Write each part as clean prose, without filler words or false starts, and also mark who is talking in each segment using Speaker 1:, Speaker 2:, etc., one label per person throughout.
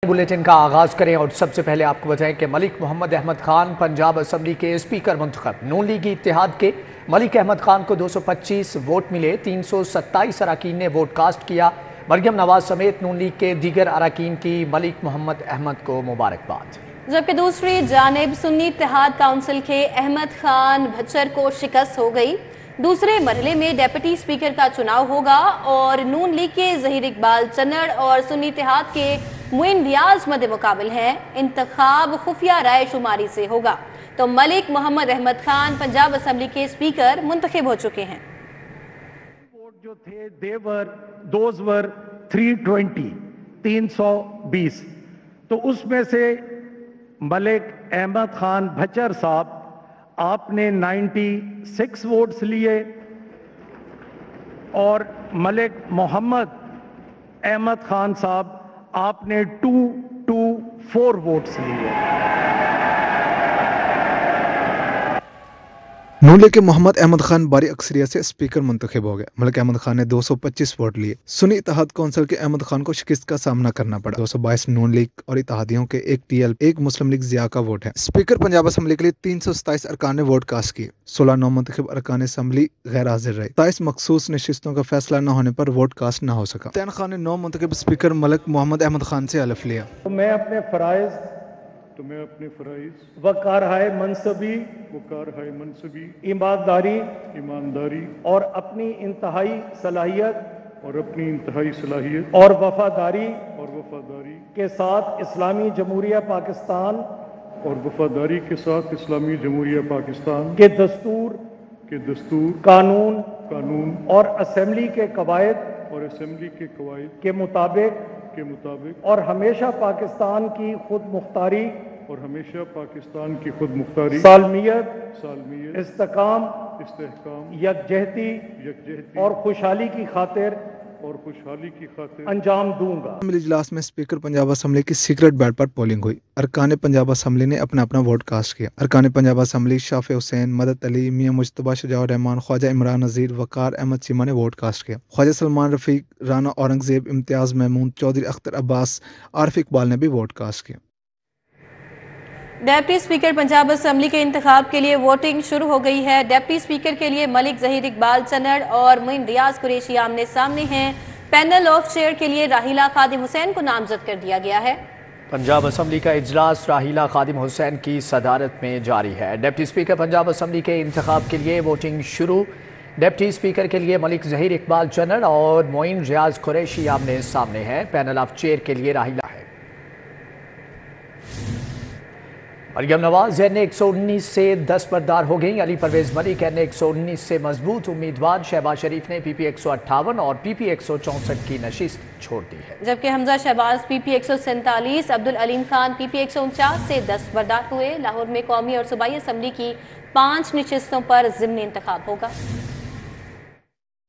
Speaker 1: Bulletin का आगाज करें और सबसे पहले आपको बताएं कि मलिक मोहम्मद अहमद खान पंजाब असम्बली के स्पीकर मुंतखब। नून लीगी इत्तेहाद के मलिक अहमद खान को 225 वोट मिले। 327 अरकान ने वोट कास्ट किया। मरियम नवाज समेत नून लीग के दीगर अरकान की मलिक मोहम्मद अहमद को मुबारकबाद।
Speaker 2: जबकि दूसरी जानिब सुन्नी इत्तेहाद काउंसिल के अहमद खान भच्चर को शिकस्त हो गई। दूसरे मरहले में डेप्यूटी स्पीकर का चुनाव होगा और नून लीग के ज़हीर इकबाल चन्नड़ और सुन्नी इत्तेहाद के मुइन रियाज मद मुकाबिल हैं। इंतखाब खुफिया राय शुमारी से होगा तो मलिक मोहम्मद अहमद खान पंजाब असम्बली के स्पीकर मुंतखब हो चुके हैं।
Speaker 3: वोट जो थे दोज वर 320 तो उसमें से मलिक अहमद खान भच्चर साहब आपने 96 वोट्स लिए और मलिक मोहम्मद अहमद खान साहब आपने 224 वोट्स लिए।
Speaker 4: नून लीग के मोहम्मद अहमद खान बारी अक्सरियत से स्पीकर मुंतखब हो गए। मलिक अहमद खान ने 225 वोट लिए। सुन्नी इत्तेहाद कौंसिल के अहमद खान को शिकस्त का सामना करना पड़ा। 222 नून लीग और इत्तेहादियों के एक टीएल एक मुस्लिम लीग जिया का वोट है। स्पीकर पंजाब असम्बली के लिए 327 अरकान ने वोट कास्ट किए। 16 नौ मुंतखब अरकान असम्बली गैर हाजिर रहे। 27 मखसूस नशिस्तों का फैसला न होने पर वोट कास्ट न हो सका। तैन खान ने 9 मुंतखब स्पीकर मलिक मोहम्मद अहमद खान से हलफ लिया।
Speaker 3: मैं अपने फ़राइज़ वकारहाय मनसबी ईमानदारी और अपनी इंतहाई सलाहियत और वफादारी के साथ इस्लामी जमहूरिया पाकिस्तान के दस्तूर कानून और असेंबली के कवायद के मुताबिक और हमेशा पाकिस्तान की खुद मुख्तारी सालमियत इस्तेकाम यकजहती और खुशहाली की खातिर अंजाम दूंगा।
Speaker 4: इजलास में स्पीकर पंजाब असम्बली की सीक्रेट बैट पर पोलिंग हुई। अरकान पंजाब असम्बली ने अपना अपना वोट कास्ट किया। अरकान पंजाब असम्बली शाफे हुसैन, मदद अली, मियां मुजतबा, शुजाउर रहमान, ख्वाजा इमरान नज़ीर, वकार अहमद चीमा ने वोट कास्ट किया। ख्वाजा सलमान रफीक, राना औरंगजेब, इम्तियाज महमूद, चौधरी अख्तर अब्बास, आरिफ इकबाल ने भी वोट कास्ट किया।
Speaker 2: डेप्टी स्पीकर पंजाब असम्बली के इंतखाब के लिए वोटिंग शुरू हो गई है। डेप्टी स्पीकर के लिए मलिक ज़हीर इकबाल चन्नड़ और मुइन रियाज कुरैशी आमने सामने हैं। पैनल ऑफ चेयर के लिए राहिला खादिम हुसैन को नामजद कर दिया गया है।
Speaker 1: पंजाब असम्बली का इजलास राहिला खादिम हुसैन की सदारत में जारी है। डेप्टी स्पीकर पंजाब असम्बली के इंतखाब के लिए वोटिंग शुरू। डेप्टी स्पीकर के लिए मलिक ज़हीर इकबाल चन्नड़ और मुइन रियाज कुरैशी आमने सामने हैं। पैनल ऑफ चेयर के लिए राहिला है। मरियम नवाज N119 से 10 बरदार हो गई। अली परवेज मलिक N119 से मजबूत उम्मीदवार। शहबाज शरीफ ने PP 158 और PP 164 की नशिस्त छोड़ दी है।
Speaker 2: जबकि हमजा शहबाज PP 147, अब्दुल अलीम खान PP 149 से 10 बरदार हुए। लाहौर में कौमी और सूबाई असम्बली की 5 नशिस्तों पर ज़िमनी इंतखाब होगा।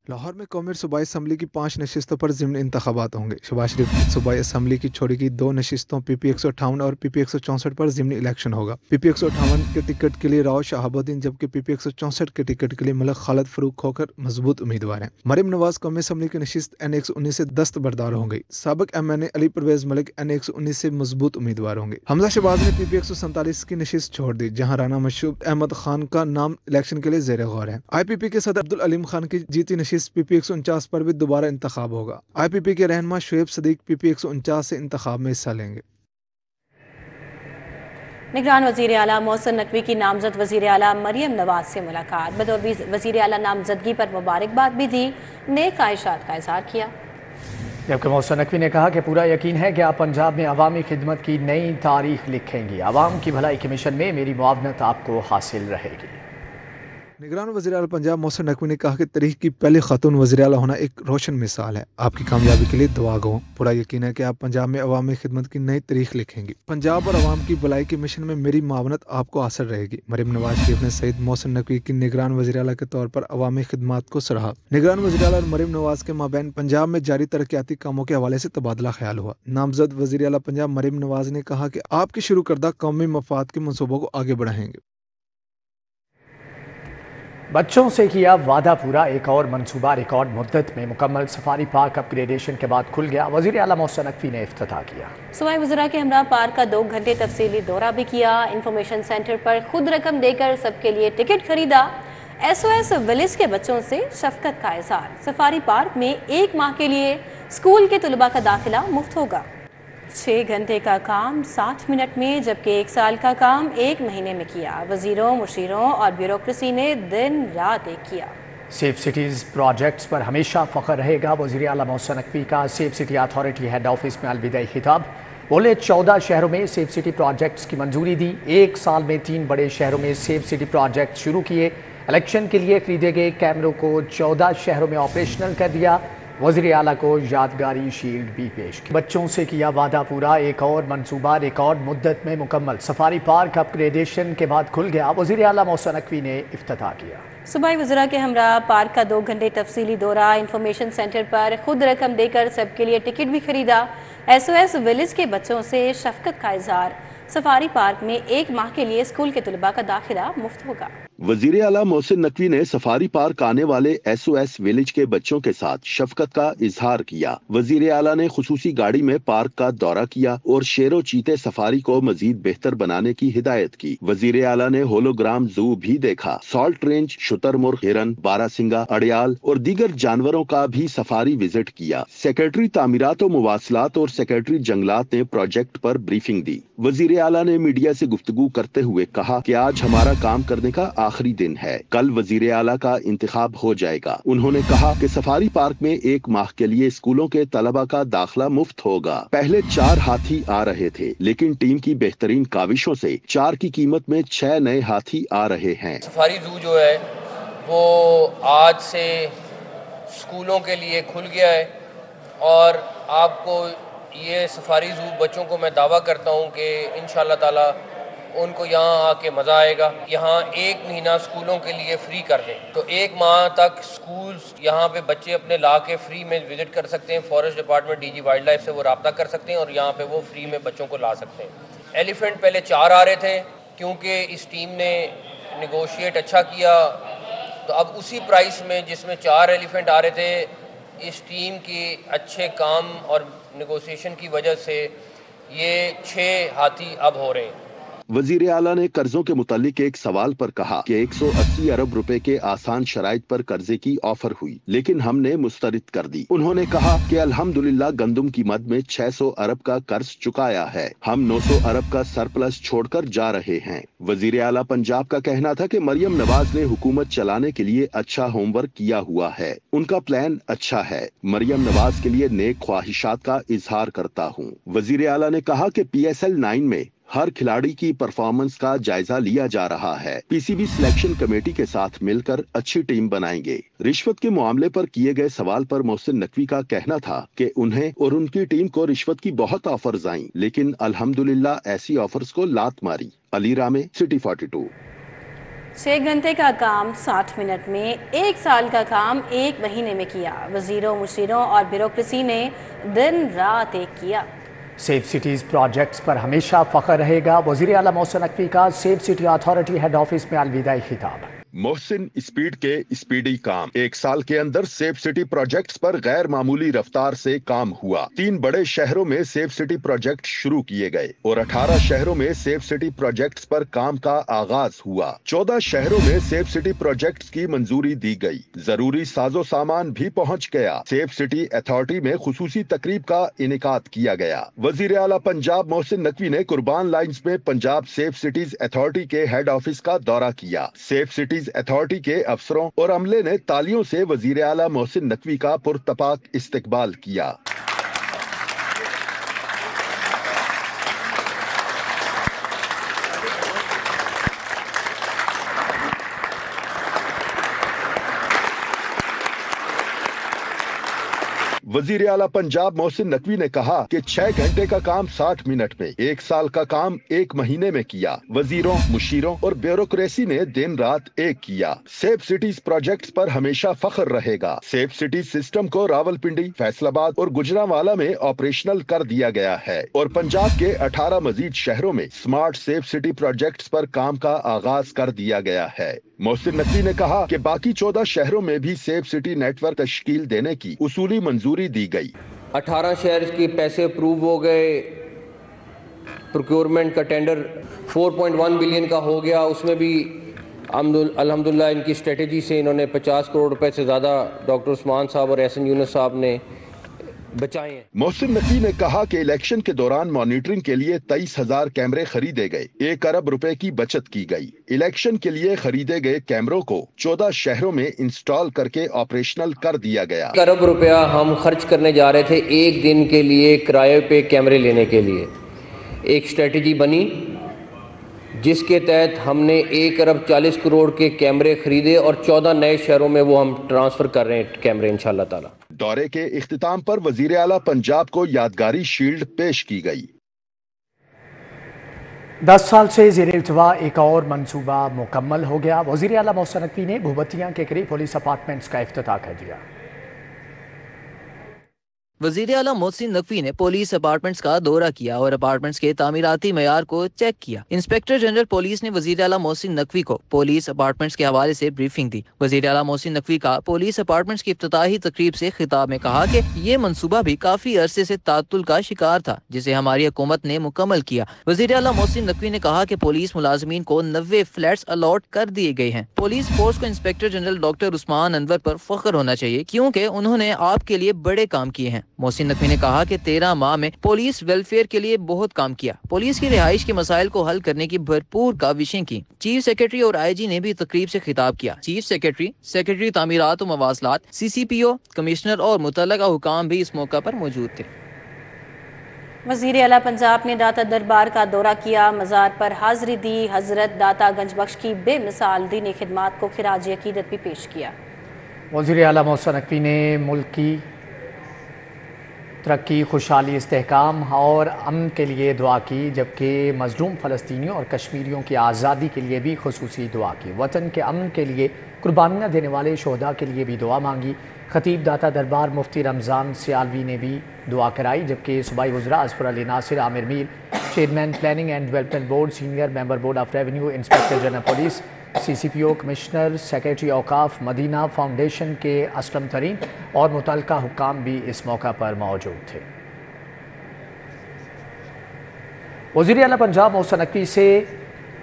Speaker 4: लाहौर में कौमी और सूबाई असम्बली की 5 नशिस्तों पर ज़िमनी इंतखाबात होंगे। शहबाज शरीफ सूबाई असम्बली की छोड़ी की 2 नशिस्तों PP 158 और PP 164 पर ज़िमनी इलेक्शन होगा। PP 158 के टिकट के लिए राव शहाबुद्दीन, जबकि PP 164 के टिकट के लिए मलिक खालिद फरूक होकर मजबूत उम्मीदवार हैं। मरियम नवाज कौमी असम्बली की नशिस्त N119 से 10 बरदार होंगी। साबिक MNA अली परवेज मलिक N119 से मजबूत उम्मीदवार होंगे। हमजा शहबाज ने PP 147 की नशिस्त छोड़ दी, जहाँ राना मशहूब अहमद खान का नाम इलेक्शन के लिए ज़ेर गौर है। IPP के सदर अब्दुल अलीम खान की जीती नशिस्त PP 149 पर भी दोबारा इंतखाब होगा। IPP के रहनुमा शुएब सदीक PP 149 से इंतखाब में हिस्सा लेंगे।
Speaker 2: निगरान वज़ीर आला मोहसिन नकवी की नामजद वज़ीर आला मरियम नवाज से मुलाकात। बतौर वज़ीर आला नामजदगी पर मुबारकबाद भी दी, नेक ख्वाहिशात का इज़हार किया।
Speaker 1: जबकि मोहसिन नकवी ने कहा कि पूरा यकीन है कि आप पंजाब में अवामी खिदमत की नई तारीख लिखेंगी। आवाम की भलाई के मिशन में मेरी मुआवनत आपको हासिल रहेगी।
Speaker 4: निगरान वज़ीर आला पंजाब मोहसिन नकवी ने कहा कि तारीख की पहली खातून वज़ीर आला होना एक रोशन मिसाल है। आपकी कामयाबी के लिए दुआ गो। पूरा यकीन है कि आप पंजाब में अवामी खिदमत की नई तारीख लिखेंगी। पंजाब और अवाम की भलाई के मिशन में मेरी मावनत आपको हासिल रहेगी। मरियम नवाज शरीफ ने सईद मोहसिन नकवी की निगरान वज़ीर आला के तौर पर अवामी खिदमत को सराहा। निगरान वज़ीर आला और मरियम नवाज के माबैन पंजाब में जारी तरक्याती कामों के हवाले से तबादला ख्याल हुआ। नामजद वज़ीर आला पंजाब मरियम नवाज ने कहा कि आपकी शुरू करदा कौमी मफाद के मनसूबों को आगे बढ़ाएंगे।
Speaker 1: बच्चों से किया वादा पूरा, एक और मंसूबा रिकॉर्ड मुद्दत में मुकम्मल। सफारी पार्क अपग्रेडेशन के बाद खुल गया, वज़ीर आला मोहसिन नकवी ने इफ्तिताह किया।
Speaker 2: सूबाई वज़रा के हमरा पार्क का 2 घंटे तफसीली दौरा भी किया। इंफॉर्मेशन सेंटर पर खुद रकम देकर सबके लिए टिकट खरीदा। SOS विलेज के बच्चों से शफकत का इज़हार। सफारी पार्क में 1 माह के लिए स्कूल के तलबा का दाखिला मुफ्त होगा। 6 घंटे का काम 60 मिनट में, जबकि 1 साल का काम 1 महीने में किया। वजीरों, मुशीरों और ब्यूरोक्रेसी ने दिन रात एक किया।
Speaker 1: सेफ सिटीज़ प्रोजेक्ट्स पर हमेशा फ़ख्र रहेगा, वज़ीर आला मोहसिन नकवी का safe city authority head office में अलविदाई खिताब। बोले 14 शहरों में सेफ सिटी प्रोजेक्ट्स की मंजूरी दी। 1 साल में 3 बड़े शहरों में सेफ सिटी प्रोजेक्ट शुरू किए। इलेक्शन के लिए खरीदे गए कैमरों को 14 शहरों में ऑपरेशनल कर दिया। वज़ीर आला को यादगारी शील्ड भी पेश की। बच्चों से किया वादा पूरा, एक और मंसूबा रिकॉर्ड मुद्दत में मुकम्मल। सफारी पार्क अपग्रेडेशन के बाद खुल गया, वज़ीर आला मोहसिन नकवी ने इफ्तिताह किया।
Speaker 2: सूबाई वज़रा के हमरा पार्क का 2 घंटे तफसीली दौरा। इंफॉर्मेशन सेंटर पर खुद रकम देकर सबके लिए टिकट भी खरीदा। SOS विलेज के बच्चों से शफकत का इज़हार। सफारी पार्क में 1 माह के लिए स्कूल के तलबा का दाखिला मुफ्त होगा।
Speaker 5: वजीर आला मोहसिन नकवी ने सफारी पार्क आने वाले SOS विलेज के बच्चों के साथ शफकत का इजहार किया। वजीर आला ने खुसूसी गाड़ी में पार्क का दौरा किया और शेरों चीते सफारी को मजीद बेहतर बनाने की हिदायत की। वजीर आला ने होलोग्राम जू भी देखा। सॉल्ट रेंज, शुतरमुर्ग, हिरन, बारासिंगा, अड़ियाल और दीगर जानवरों का भी सफारी विजिट किया। सेक्रेटरी तामीरात और मुवासलात और सेक्रेटरी जंगलात ने प्रोजेक्ट पर ब्रीफिंग दी। वजीर आला ने मीडिया से गुफ्तगू करते हुए कहा कि आज हमारा काम करने का आखिरी दिन है, कल वजीर आला का इंतखाब हो जाएगा। उन्होंने कहा कि सफारी पार्क में 1 माह के लिए स्कूलों के तलबा का दाखिला मुफ्त होगा। पहले 4 हाथी आ रहे थे, लेकिन टीम की बेहतरीन काविशों से 4 की कीमत में 6 नए हाथी आ रहे हैं।
Speaker 6: सफारी जू जो है वो आज से स्कूलों के लिए खुल गया है और आपको ये सफारी जू बच्चों को मैं दावा करता हूँ कि इंशाअल्लाह ताला उनको यहाँ आके मज़ा आएगा। यहाँ 1 महीना स्कूलों के लिए फ्री कर दें तो 1 माह तक स्कूल्स यहाँ पे बच्चे अपने ला के फ्री में विजिट कर सकते हैं। Forest department, DG wild life से वो रब्ता कर सकते हैं और यहाँ पे वो फ्री में बच्चों को ला सकते हैं। एलिफेंट पहले 4 आ रहे थे, क्योंकि इस टीम ने निगोशिएट अच्छा किया तो अब उसी प्राइस में जिसमें 4 एलिफेंट आ रहे थे, इस टीम की अच्छे काम और निगोशिएशन की वजह से ये 6 हाथी अब हो रहे हैं।
Speaker 5: वजीर आला ने कर्जों के मुतालिक एक सवाल पर कहा कि 180 अरब रुपए के आसान शराइत पर कर्जे की ऑफर हुई, लेकिन हमने मुस्तरद कर दी। उन्होंने कहा कि अल्हम्दुलिल्लाह गंदुम की मद में 600 अरब का कर्ज चुकाया है। हम 900 अरब का सरप्लस छोड़कर जा रहे हैं। वजीर आला पंजाब का कहना था कि मरियम नवाज ने हुकूमत चलाने के लिए अच्छा होमवर्क किया हुआ है, उनका प्लान अच्छा है। मरियम नवाज के लिए नेक ख्वाहिशात का इजहार करता हूँ। वजीर आला ने कहा कि PSL 9 में हर खिलाड़ी की परफॉर्मेंस का जायजा लिया जा रहा है। PCB सिलेक्शन कमेटी के साथ मिलकर अच्छी टीम बनाएंगे। रिश्वत के मामले पर किए गए सवाल पर मोहसिन नकवी का कहना था कि उन्हें और उनकी टीम को रिश्वत की बहुत ऑफर्स आईं, लेकिन अल्हम्दुलिल्लाह ऐसी ऑफर्स को लात मारी। अली रामे, सिटी 42।
Speaker 2: 6 घंटे का काम 60 मिनट में, 1 साल का काम 1 महीने में किया। वजीरों, मुशीरों और ब्यूरोक्रेसी ने दिन रात एक किया।
Speaker 1: सेफ सिटीज़ प्रोजेक्ट्स पर हमेशा फ़ख्र रहेगा, वज़ीर आला मोहसिन नकवी का safe city authority head office में अलविदाई खिताब।
Speaker 5: मोहसिन स्पीड के स्पीडी काम। 1 साल के अंदर सेफ सिटी प्रोजेक्ट्स पर गैर मामूली रफ्तार से काम हुआ। 3 बड़े शहरों में सेफ सिटी प्रोजेक्ट शुरू किए गए और 18 शहरों में सेफ सिटी प्रोजेक्ट्स पर काम का आगाज हुआ। 14 शहरों में सेफ सिटी प्रोजेक्ट्स की मंजूरी दी गई। जरूरी साजो सामान भी पहुंच गया। सेफ सिटी अथॉरिटी में खुसूसी तकरीब का इनेकाद किया गया। वजीर आला पंजाब मोहसिन नकवी ने कुर्बान लाइन्स में पंजाब सेफ सिटीज अथॉरिटी के हेड ऑफिस का दौरा किया। सेफ सिटी अथॉरिटी के अफसरों और अमले ने तालियों से वजीर आला मोहसिन नकवी का पुरतपाक इस्तकबाल किया। वजीर आला पंजाब मोहसिन नकवी ने कहा कि 6 घंटे का काम 60 मिनट में, 1 साल का काम 1 महीने में किया। वजीरों, मुशीरों और ब्यूरोक्रेसी ने दिन रात एक किया। सेफ सिटीज प्रोजेक्ट्स पर हमेशा फख्र रहेगा। सेफ सिटीज सिस्टम को रावलपिंडी, फैसलाबाद और गुजरांवाला में ऑपरेशनल कर दिया गया है और पंजाब के 18 मजीद शहरों में स्मार्ट सेफ सिटी प्रोजेक्ट्स पर काम का आगाज कर दिया गया है। मोहसिन नकवी ने कहा कि बाकी 14 शहरों में भी सेफ सिटी नेटवर्क तश्कील देने की उसूली मंजूरी दी गई।
Speaker 6: 18 शहर के पैसे अप्रूव हो गए, प्रोक्योरमेंट का टेंडर 4.1 बिलियन का हो गया, उसमें भी अल्हम्दुलिल्लाह इनकी स्ट्रेटेजी से इन्होंने 50 करोड़ रुपए से ज़्यादा डॉक्टर उस्मान साहब और एहसन यूनुस साहब ने बचाए हैं।
Speaker 5: मोहसिन नकवी ने कहा कि इलेक्शन के दौरान मॉनिटरिंग के लिए 23,000 कैमरे खरीदे गए, 1 अरब रुपए की बचत की गई। इलेक्शन के लिए खरीदे गए कैमरों को 14 शहरों में इंस्टॉल करके ऑपरेशनल कर दिया गया।
Speaker 6: 1 अरब रुपया हम खर्च करने जा रहे थे एक दिन के लिए किराए पे कैमरे लेने के लिए। एक स्ट्रेटजी बनी जिसके तहत हमने 1 अरब 40 करोड़ के कैमरे खरीदे और 14 नए शहरों में वो हम ट्रांसफर कर रहे हैं कैमरे इंशाल्लाह ताला।
Speaker 5: दौरे के इख्तिताम पर वजीर आला पंजाब को यादगारी शील्ड पेश की गई।
Speaker 1: 10 साल से ज़ेर इल्तवा एक और मंसूबा मुकम्मल हो गया। वज़ीर आला मोहसिन नकवी ने भूबतिया के करीब पुलिस अपार्टमेंट्स का इफ्तिताह कर दिया।
Speaker 7: वज़ीर आला मोहसिन नकवी ने पुलिस अपार्टमेंट्स का दौरा किया और अपार्टमेंट्स के तामीराती मयार को चेक किया। इंस्पेक्टर जनरल पुलिस ने वज़ीर आला मोहसिन नकवी को पुलिस अपार्टमेंट्स के हवाले से ब्रीफिंग दी। वज़ीर आला मोहसिन नकवी का पुलिस अपार्टमेंट्स की इफ्तिताही तकरीब से खिताब में कहा कि ये मंसूबा भी काफी अरसे से तातुल का शिकार था, जिसे हमारी हुकूमत ने मुकम्मल किया। वज़ीर आला मोहसिन नकवी ने कहा कि पुलिस मुलाजमीन को 90 फ्लैट्स अलॉट कर दिए गए हैं। पुलिस फोर्स को inspector general doctor Usman Anwar पर फख्र होना चाहिए, क्योंकि उन्होंने आपके लिए बड़े काम किए हैं। मोहसिन नकवी ने कहा कि 13 माह में पुलिस वेलफेयर के लिए बहुत काम किया। पुलिस की रिहाइश के मसाइल को हल करने की भरपूर काविशें की। चीफ सेक्रेटरी और IG ने भी तकरीब से खिताब किया। चीफ सेक्रेटरी तामीरात और मवासलात, CCPO, कमिश्नर और मुतल्लका हुकाम भी इस मौका पर मौजूद थे।
Speaker 2: वज़ीर आला पंजाब ने दाता दरबार का दौरा किया, मज़ार पर हाज़री दी। हज़रत दाता गंजबख्श की बेमिसाल दीनी खिदमात को खिराज अकीदत भी पेश किया।
Speaker 1: वज़ीर आला मोहसिन नकवी ने मुल्क की तरक्की, खुशहाली, इस्तेहकाम और अमन के लिए दुआ की, जबकि मज़लूम फ़लस्तीनियों और कश्मीरियों की आज़ादी के लिए भी खुसूसी दुआ की। वतन के अमन के लिए कुर्बानियाँ देने वाले शोहदा के लिए भी दुआ मांगी। खतीब दाता दरबार मुफ्ती रमज़ान सियालवी ने भी दुआ कराई, जबकि सूबाई वज़रा Asfar Ali Nasir, Amir Mir, chairman planning and development board, senior member board of revenue, inspector general police, CCPO, commissioner, secretary औकाफ, मदीना फाउंडेशन के असलम तरीन और मुतल्लिका हुक्काम भी इस मौका पर मौजूद थे। वज़ीर आला पंजाब मोहसिन नकवी से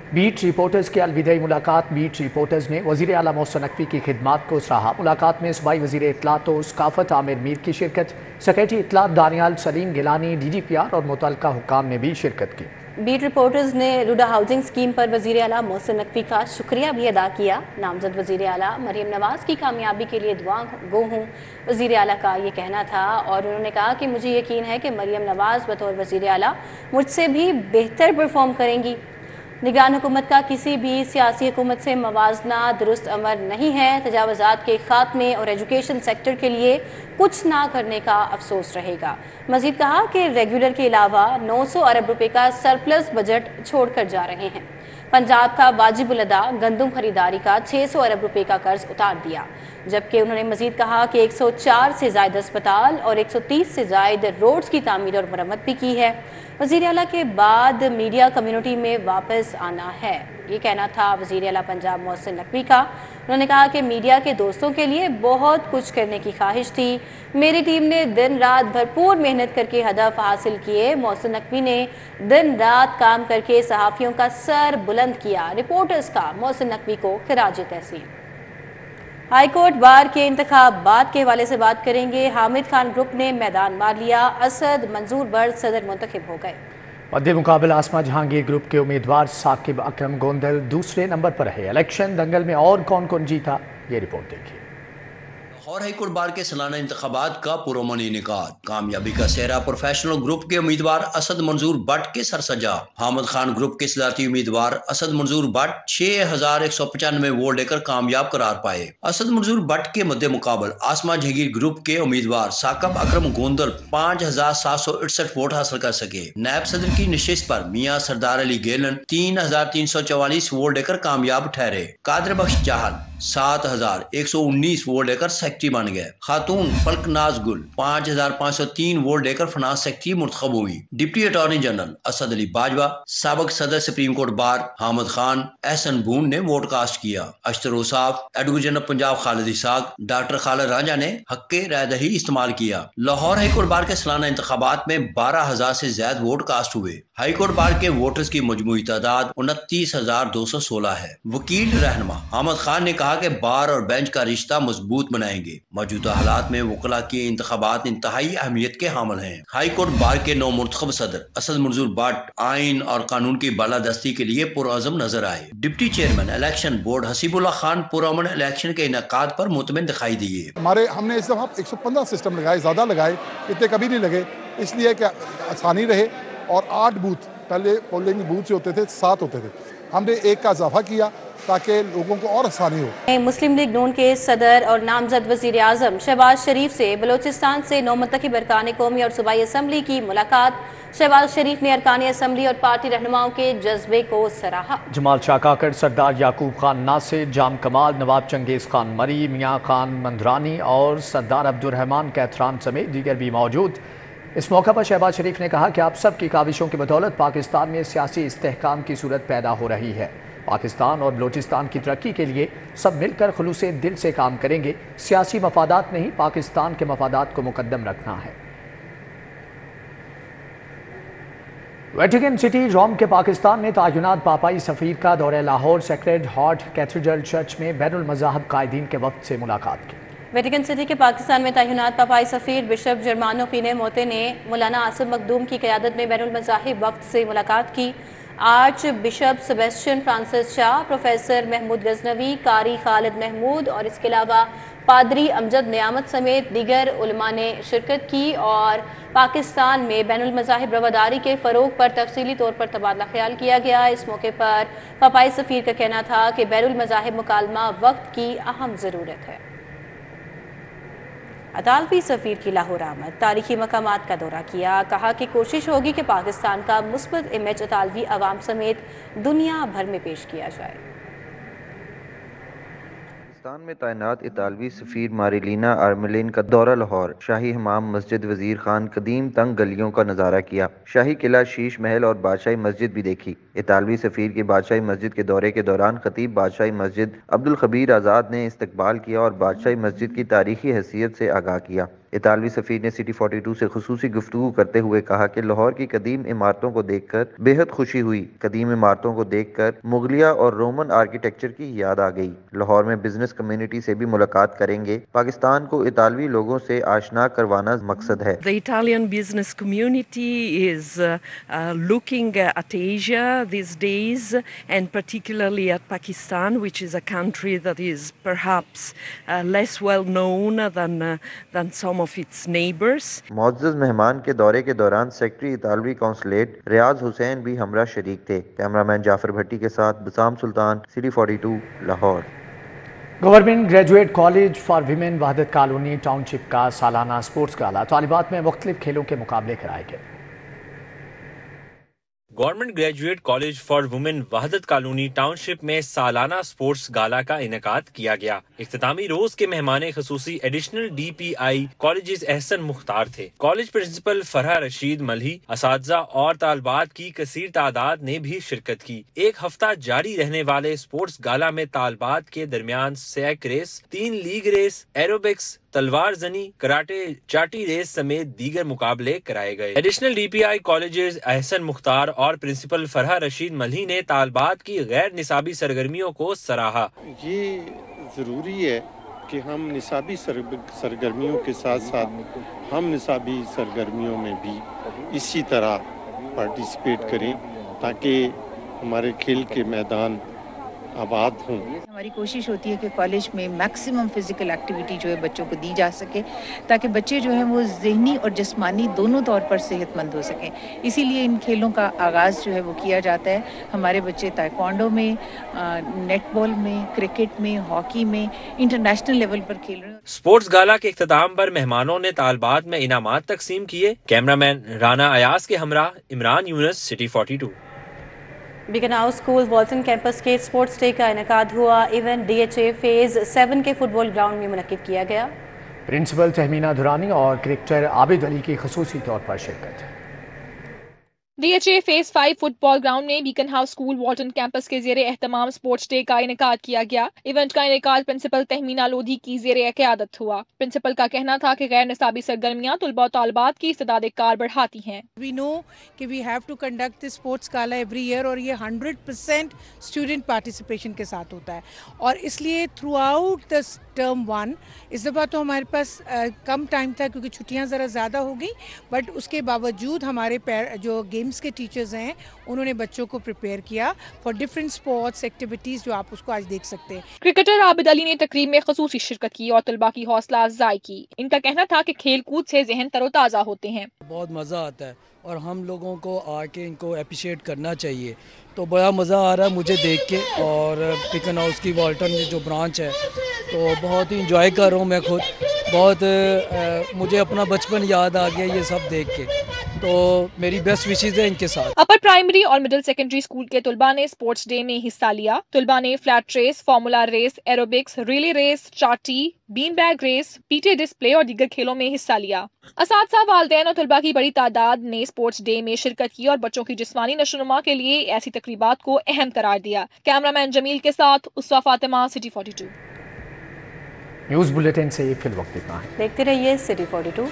Speaker 1: बीट रिपोर्टर्स की अलविदाई मुलाकात। बीट रिपोर्टर्स ने वज़ीर आला मोहसिन नकवी की खिदमात को सराहा। मुलाकात में सूबाई वज़ीर इत्तलात व सकाफ़त आमिर मीर की शिरकत, सेक्रेटरी इत्तलात दानियाल सलीम गिलानी, DGPR और मुतल्लिका हुक्काम ने भी शिरकत की।
Speaker 2: बीट रिपोर्टर्स ने रुडा हाउसिंग स्कीम पर वज़ीर आला मोहसिन नकवी का शुक्रिया भी अदा किया। नामजद वज़ीर आला मरियम नवाज़ की कामयाबी के लिए दुआ गो हूँ, वज़ीर आला का ये कहना था। और उन्होंने कहा कि मुझे यकीन है कि मरियम नवाज़ बतौर वज़ीर आला मुझसे भी बेहतर परफॉर्म करेंगी। निगरान हुकूमत का किसी भी सियासी हुकूमत से मवाजना दुरुस्त अमर नहीं है। तजावुज़ात के खात्मे और एजुकेशन सेक्टर के लिए कुछ ना करने का अफसोस रहेगा। मज़ीद कहा कि रेगुलर के अलावा 900 अरब रुपए का सरप्लस बजट छोड़ कर जा रहे हैं। पंजाब का वाजिबुल अदा गंदम खरीदारी का 600 अरब रुपए का कर्ज उतार दिया। जबकि उन्होंने मज़ीद कहा कि 104 से ज़ायद अस्पताल और 130 से ज़ायद रोड्स की तामीर और मरम्मत भी की है। वज़ीर आला के बाद मीडिया कम्युनिटी में वापस आना है, ये कहना था वज़ीर आला पंजाब मोहसिन नकवी का। उन्होंने कहा कि मीडिया के दोस्तों के लिए बहुत कुछ करने की ख्वाहिश थी। मेरी टीम ने दिन रात भरपूर मेहनत करके हदफ हासिल किए। मोहसिन नकवी ने दिन रात काम करके सहाफ़ियों का सर बुलंद किया। रिपोर्टर्स का मोहसिन नकवी को खिराज तहसीन। हाई कोर्ट बार के इंतखाबात के हवाले से बात करेंगे। हामिद खान ग्रुप ने मैदान मार लिया। असद मंजूर बट सदर मुंतखब हो गए।
Speaker 1: मद्दे मुकाबला आसमा जहांगीर ग्रुप के उम्मीदवार साकिब अकरम गोंदल दूसरे नंबर पर रहे। इलेक्शन दंगल में और कौन कौन जीता, ये रिपोर्ट देखिए।
Speaker 8: लाहौर हाई कोर्ट बार के सालाना इंतखाबात का पुरअमन इनेकाद। कामयाबी का सेहरा प्रोफेशनल ग्रुप के उम्मीदवार असद मंजूर बट के सर सजा। हामिद खान ग्रुप के सदारती उम्मीदवार असद मंजूर बट 6195 वोट लेकर कामयाब करार पाए। असद मंजूर बट के मद्दे मुकाबल आसमा जहांगीर ग्रुप के उम्मीदवार साकिब अकरम गोंदल 5768 वोट हासिल कर सके। नायब सदर की नशिस्त पर मियाँ सरदार अली गेलन 3344 वोट लेकर कामयाब ठहरे। कादर बख्श चाहल 7119 वोट लेकर سیکٹری بن گئے. خاتون فلکناز گل 5503 ووٹ لے کر فنانس سیکٹری منتخب ہوئی. Deputy attorney general Asad Ali Bajwa, سابق صدر supreme court bar Hamid Khan Ahsan Bhoon نے ووٹ کاسٹ کیا. Ashtar Ausaf, advocate general Punjab Khalid Ishaq, doctor Khalid Ranjha نے حق رائے دہی استعمال کیا. لاہور ہائی کورٹ بار کے سالانہ انتخابات میں 12,000 سے زیادہ ووٹ کاسٹ ہوئے. ہائی کورٹ بار کے ووٹرز کی مجموعی تعداد 29,216 ہے. وکیل رہنما حامد خان نے کہا کہ بار اور بینچ کا رشتہ مضبوط بنائیں گے. موجودہ حالات میں وکلاء کے انتخابات انتہائی اہمیت کے حامل ہیں. ہائی کورٹ بار کے نو منتخب صدر اسد منظور بٹ آئین اور قانون کی بالادستی کے لیے پرعزم نظر آئے. Deputy chairman election board Haseeb Ullah Khan پرامن الیکشن کے انعقاد پر مطمئن دکھائی دیے.
Speaker 9: ہم نے اس دفعہ 115 سسٹم لگائے، زیادہ لگائے، اتنے کبھی نہیں لگے، اس لیے کہ آسانی رہے. اور 8 بوتھ، پہلے پولنگ بوتھ سے ہوتے تھے 7 ہوتے تھے، ہم نے 1 کا اضافہ کیا تاکہ لوگوں کو اور آسانی ہو.
Speaker 2: مسلم لیگ نون کے صدر اور نامزد وزیر اعظم شہباز شریف سے بلوچستان سے نو منتخب ارکان قومی اور صوبائی اسمبلی کی ملاقات. شہباز شریف نے ارکان اسمبلی اور پارٹی رہنماؤں کے جذبے کو سراہا.
Speaker 1: جمال شاہ کاکڑ، سردار یعقوب خان ناصر، جام کمال، نواب چنگیز خان مری، میاں خان مندرانی اور سردار عبدالرحمان کیتھران سمیت دیگر بھی موجود. اس موقع پر شہباز شریف نے کہا کہ آپ سب کی کاوشوں کی بدولت پاکستان میں سیاسی استحکام کی صورت پیدا ہو رہی ہے. پاکستان اور بلوچستان کی ترقی کے لیے سب مل کر خلوص دل سے کام کریں گے. سیاسی مفادات نہیں، پاکستان کے مفادات کو مقدم رکھنا ہے. ویٹیکن سٹی روم کے پاکستان میں تعینات پاپائی سفیر کا دورہ لاہور سیکریڈ ہارٹ کیتھیڈرل چرچ میں بین المذاہب قائدین کے وفد سے ملاقات کی.
Speaker 2: ویٹیکن سٹی کے پاکستان میں تعینات پاپائی سفیر بشپ جرمانو پینے موتے نے مولانا آصف مخدوم کی قیادت میں بین المذاہب وفد سے ملاقات کی. آرچ بشپ سیبیسٹین فرانسس شاہ، پروفیسر محمود غزنوی، قاری خالد محمود اور اس کے علاوہ پادری امجد نعمت سمیت دیگر علماء نے شرکت کی اور پاکستان میں بین المذاہب رواداری کے فروغ پر تفصیلی طور پر تبادلہ خیال کیا گیا. اس موقع پر پاپائی سفیر کا کہنا تھا کہ بین المذاہب مکالمہ وقت کی اہم ضرورت ہے. اطالوی سفیر کی لاہور آمد، تاریخی مقامات کا دورہ کیا. کہا کہ کوشش ہوگی کہ پاکستان کا مثبت امیج اطالوی عوام سمیت دنیا بھر میں پیش کیا جائے.
Speaker 10: پاکستان میں تعینات اطالوی سفیر ماریلینا آرمیلین کا دورہ لاہور، شاہی حمام مسجد وزیر خان، قدیم تنگ گلیوں کا نظارہ کیا، شاہی قلعہ شیش محل اور بادشاہی مسجد بھی دیکھی. اطالوی سفیر کے بادشاہی مسجد کے دورے کے دوران خطیب بادشاہی مسجد عبدالخبیر آزاد نے استقبال کیا اور بادشاہی مسجد کی تاریخی حیثیت سے آگاہ کیا. اطالوی سفیر نے سٹی 42 سے خصوصی گفتگو کرتے ہوئے کہا کہ لاہور کی قدیم عمارتوں کو دیکھ کر بے حد خوشی ہوئی. قدیم عمارتوں کو دیکھ کر مغلیہ اور رومن آرکیٹیکچر کی یاد آ گئی. لاہور میں بزنس کمیونٹی سے بھی ملاقات کریں گے. پاکستان کو اطالوی لوگوں سے آشنا کروانا مقصد ہے.
Speaker 11: The Italian business community is looking at Asia these days and particularly at Pakistan, which is a country that is perhaps less well known than some of its neighbors.
Speaker 10: معزز مہمان کے دورے کے دوران سیکرٹری اطالوی قونصلیٹ ریاض حسین بھی ہمراہ شریک تھے. کیمرامین جعفر بھٹی کے ساتھ Bassam Sultan, city 42 Lahore.
Speaker 1: Government graduate college for women Wahdat colony township کا سالانہ سپورٹس گالا. طالبات میں مختلف کھیلوں کے مقابلے کرائے گئے.
Speaker 12: Government graduate college for women Wahdat colony township میں سالانہ سپورٹس گالا کا انعقاد کیا گیا. اختتامی روز کے مہمان خصوصی ایڈیشنل ڈی پی آئی کالجز احسن مختار تھے. کالج پرنسپل فرح رشید ملہی، اساتذہ اور طالبات کی کثیر تعداد نے بھی شرکت کی. ایک ہفتہ جاری رہنے والے سپورٹس گالا میں طالبات کے درمیان سیک ریس، 3 لیگ ریس، ایروبکس، تلوار زنی، کراٹے، چاٹی ریس سمیت دیگر مقابلے کرائے گئے. ایڈیشنل ڈی پی آئی کالجز احسن مختار اور پرنسپل فرح رشید ملہی نے طالبات کی غیر نصابی سرگرمیوں کو سراہا.
Speaker 13: یہ ضروری ہے کہ ہم نصابی سرگرمیوں کے ساتھ ساتھ ہم نصابی سرگرمیوں میں بھی اسی طرح پارٹیسپیٹ کریں تاکہ ہمارے کھیل کے میدان آباد ہوں.
Speaker 14: ہماری کوشش ہوتی ہے کہ کالج میں میکسیمم فزیکل ایکٹیویٹی جو ہے بچوں کو دی جا سکے تاکہ بچے جو ہیں وہ ذہنی اور جسمانی دونوں طور پر صحت مند ہو سکیں. اسی لیے ان کھیلوں کا آغاز جو ہے وہ کیا جاتا ہے. ہمارے بچے تائیکوانڈو میں، نیٹ بال میں، کرکٹ میں، ہاکی میں انٹرنیشنل لیول پر کھیل رہے ہیں.
Speaker 12: سپورٹس گالا کے اختتام پر مہمانوں نے طالبات میں انعامات تقسیم کیے. کیمرامین رانا ایاز کے ہمراہ عمران یونس، city 42.
Speaker 2: Beaconhouse school Walton campus کے اسپورٹس ڈے کا انعقاد ہوا. Event D H A phase 7 کے فٹ بال گراؤنڈ میں منعقد کیا گیا.
Speaker 1: प्रिंसिपल तहमीना दुरानी और क्रिकेटर आबिद अली की खसूसी तौर पर शिरकत।
Speaker 15: DHA फेज 5 फुटबॉल ग्राउंड में beacon house school Walton campus के ज़ेरे एहतमाम स्पोर्ट्स डे का इनेकाद किया गया। इवेंट का इनेकाद प्रिंसिपल तहमीना लोधी की ज़ेरे क़यादत हुआ। प्रिंसिपल का कहना था कि गैर निसाबी सरगर्मियाँ तुलबा और तालिबात की इस्तेदाद कार बढ़ाती हैं।
Speaker 16: We know कि we have to conduct this sports gala every year और ये 100% स्टूडेंट पार्टिसिपेशन के साथ होता है और इसलिए थ्रू आउट द टर्म 1 इस दफ़ा तो हमारे पास कम टाइम था क्योंकि छुट्टियां ज़रा ज़्यादा हो गई, बट उसके बावजूद हमारे जो गेम्स के टीचर्स हैं उन्होंने बच्चों को प्रिपेयर किया फॉर डिफरेंट स्पोर्ट्स एक्टिविटीज़ जो आप उसको आज देख सकते हैं।
Speaker 15: क्रिकेटर आबिद अली ने तकरीब में खसूसी शिरकत की और तलबा की हौसला अफजाई की। इनका कहना था कि खेल कूद से जहन तरोताज़ा होते हैं।
Speaker 17: बहुत मज़ा आता है और हम लोगों को आके इनको अप्रिशिएट करना चाहिए, तो बड़ा मज़ा आ रहा है मुझे देख के। और बीकन हाउस की वाल्टन जो ब्रांच है तो बहुत ही इंजॉय कर रहा हूँ मैं खुद। बहुत मुझे अपना बचपन याद आ गया ये सब देख के, तो मेरी बेस्ट विशेज़ है इनके साथ।
Speaker 15: अपर प्राइमरी और मिडिल सेकेंडरी स्कूल के तुलबा ने स्पोर्ट्स डे में हिस्सा लिया। तुलबा ने flat race, formula race, aerobics, relay race, चाटी, bean bag race, PT display और दीगर खेलों में हिस्सा लिया। असातिज़ा, वालिदैन और तुलबा की बड़ी तादाद ने स्पोर्ट्स डे में शिरकत की और बच्चों की जिस्मानी नशोनुमा के लिए ऐसी तकरीबात को अहम करार दिया। कैमरामैन जमील के साथ उसवा फातिमा, सिटी 42।
Speaker 1: न्यूज़ बुलेटिन से फिल वक्त इतना है।
Speaker 2: देखते रहिए सिटी 42।